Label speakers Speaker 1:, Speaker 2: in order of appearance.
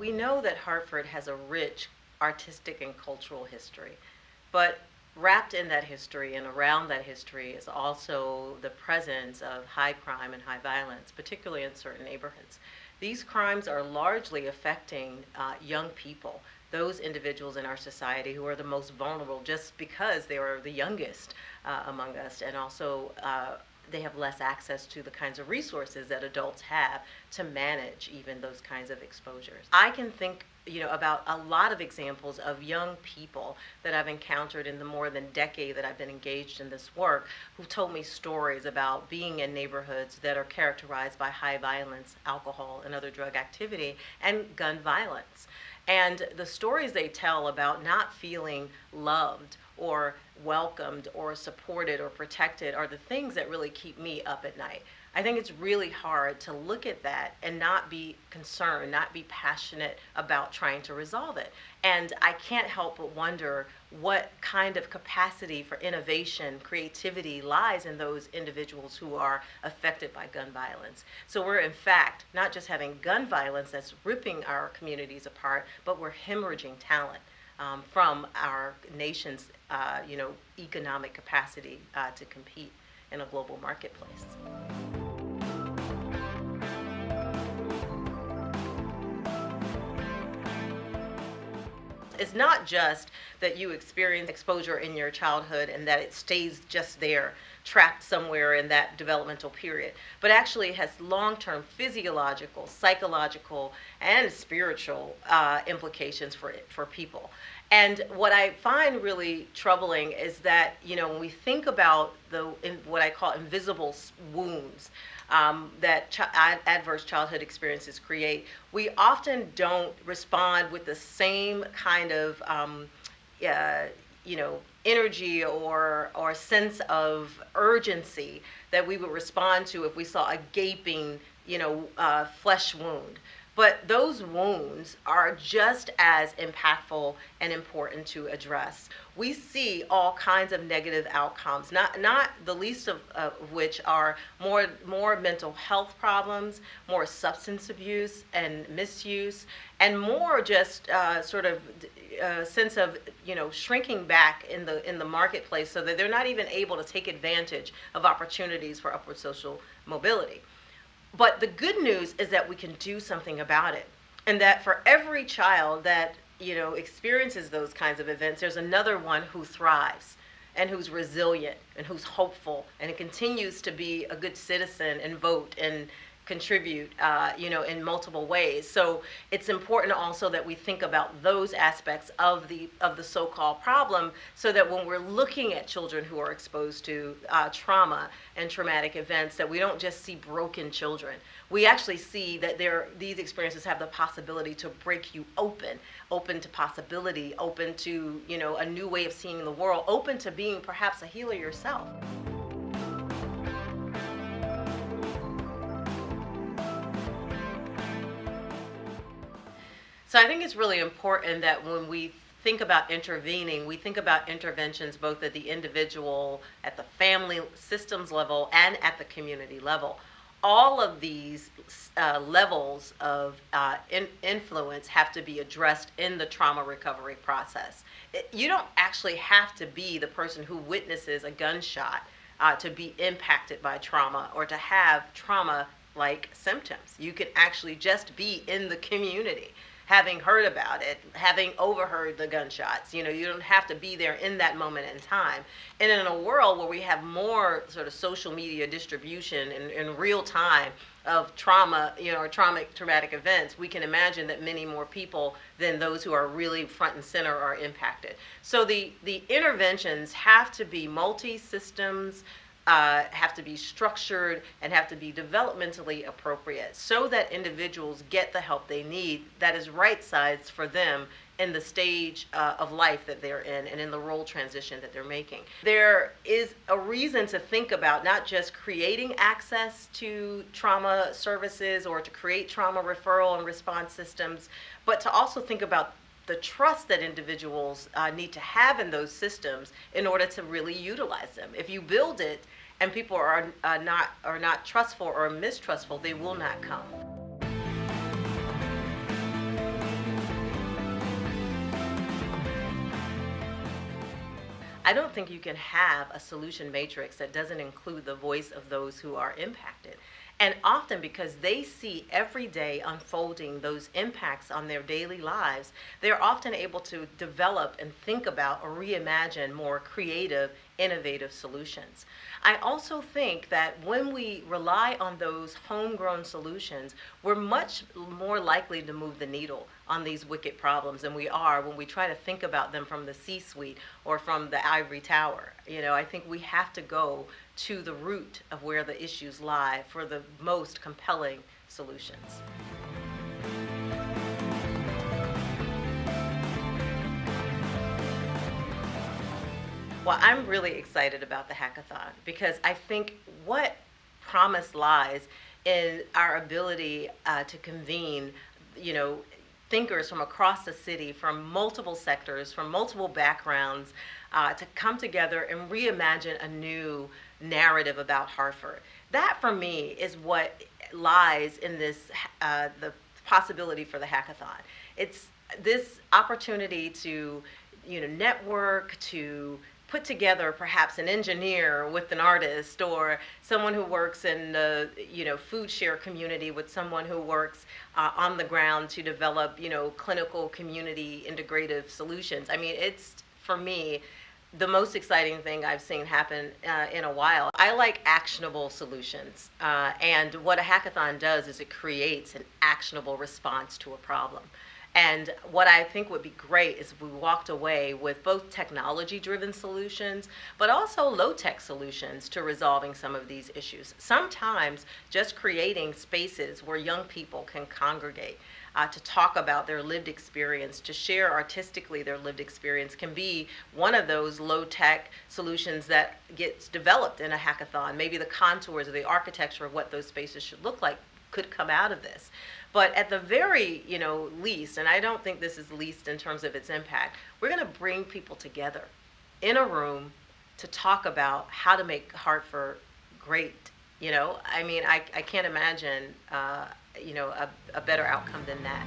Speaker 1: we know that Hartford has a rich artistic and cultural history, but wrapped in that history and around that history is also the presence of high crime and high violence, particularly in certain neighborhoods. These crimes are largely affecting young people, those individuals in our society who are the most vulnerable just because they are the youngest among us, and also they have less access to the kinds of resources that adults have to manage even those kinds of exposures. I can think about a lot of examples of young people that I've encountered in the more than decade that I've been engaged in this work who told me stories about being in neighborhoods that are characterized by high violence, alcohol, and other drug activity, and gun violence. And the stories they tell about not feeling loved or welcomed or supported or protected are the things that really keep me up at night. I think it's really hard to look at that and not be concerned, not be passionate about trying to resolve it. And I can't help but wonder what kind of capacity for innovation, creativity lies in those individuals who are affected by gun violence. So we're in fact not just having gun violence that's ripping our communities apart, but we're hemorrhaging talent from our nation's economic capacity to compete in a global marketplace. It's not just that you experience exposure in your childhood and that it stays just there, trapped somewhere in that developmental period, but actually has long-term physiological, psychological, and spiritual implications for people. And what I find really troubling is that, when we think about what I call invisible wounds that adverse childhood experiences create, we often don't respond with the same kind of energy or sense of urgency that we would respond to if we saw a gaping flesh wound. But those wounds are just as impactful and important to address. We see all kinds of negative outcomes, not the least of which are more mental health problems, more substance abuse and misuse, and more just sort of sense of shrinking back in the marketplace, so that they're not even able to take advantage of opportunities for upward social mobility. But the good news is that we can do something about it, and that for every child that experiences those kinds of events, there's another one who thrives and who's resilient and who's hopeful and continues to be a good citizen and vote and contribute in multiple ways. So it's important also that we think about those aspects of the so-called problem, so that when we're looking at children who are exposed to trauma and traumatic events, that we don't just see broken children. We actually see that these experiences have the possibility to break you open to possibility, open to a new way of seeing the world, open to being perhaps a healer yourself. So I think it's really important that when we think about intervening, we think about interventions both at the individual, at the family systems level, and at the community level. All of these levels of influence have to be addressed in the trauma recovery process. You don't actually have to be the person who witnesses a gunshot to be impacted by trauma or to have trauma-like symptoms. You can actually just be in the community, having heard about it, having overheard the gunshots. You don't have to be there in that moment in time. And in a world where we have more sort of social media distribution in real time of trauma, or traumatic events, we can imagine that many more people than those who are really front and center are impacted. So the interventions have to be multi-systems, have to be structured, and have to be developmentally appropriate, so that individuals get the help they need that is right-sized for them in the stage of life that they're in and in the role transition that they're making. There is a reason to think about not just creating access to trauma services or to create trauma referral and response systems, but to also think about the trust that individuals need to have in those systems in order to really utilize them. If you build it and people are not trustful or mistrustful, they will not come. I don't think you can have a solution matrix that doesn't include the voice of those who are impacted. And often, because they see every day unfolding those impacts on their daily lives, they're often able to develop and think about or reimagine more creative, innovative solutions. I also think that when we rely on those homegrown solutions, we're much more likely to move the needle on these wicked problems than we are when we try to think about them from the C-suite or from the ivory tower. I think we have to go to the root of where the issues lie for the most compelling solutions. Well, I'm really excited about the hackathon because I think what promise lies in our ability to convene, thinkers from across the city, from multiple sectors, from multiple backgrounds, to come together and reimagine a new narrative about Hartford. That, for me, is what lies in the possibility for the hackathon. It's this opportunity to, network, to put together perhaps an engineer with an artist, or someone who works in the food share community with someone who works on the ground to develop clinical community integrative solutions. I mean, it's, for me, the most exciting thing I've seen happen in a while. I like actionable solutions, and what a hackathon does is it creates an actionable response to a problem. And what I think would be great is if we walked away with both technology-driven solutions, but also low-tech solutions to resolving some of these issues. Sometimes just creating spaces where young people can congregate to talk about their lived experience, to share artistically their lived experience, can be one of those low-tech solutions that gets developed in a hackathon. Maybe the contours or the architecture of what those spaces should look like could come out of this. But at the very, least, and I don't think this is least in terms of its impact, we're going to bring people together in a room to talk about how to make Hartford great. I mean, I can't imagine, a better outcome than that.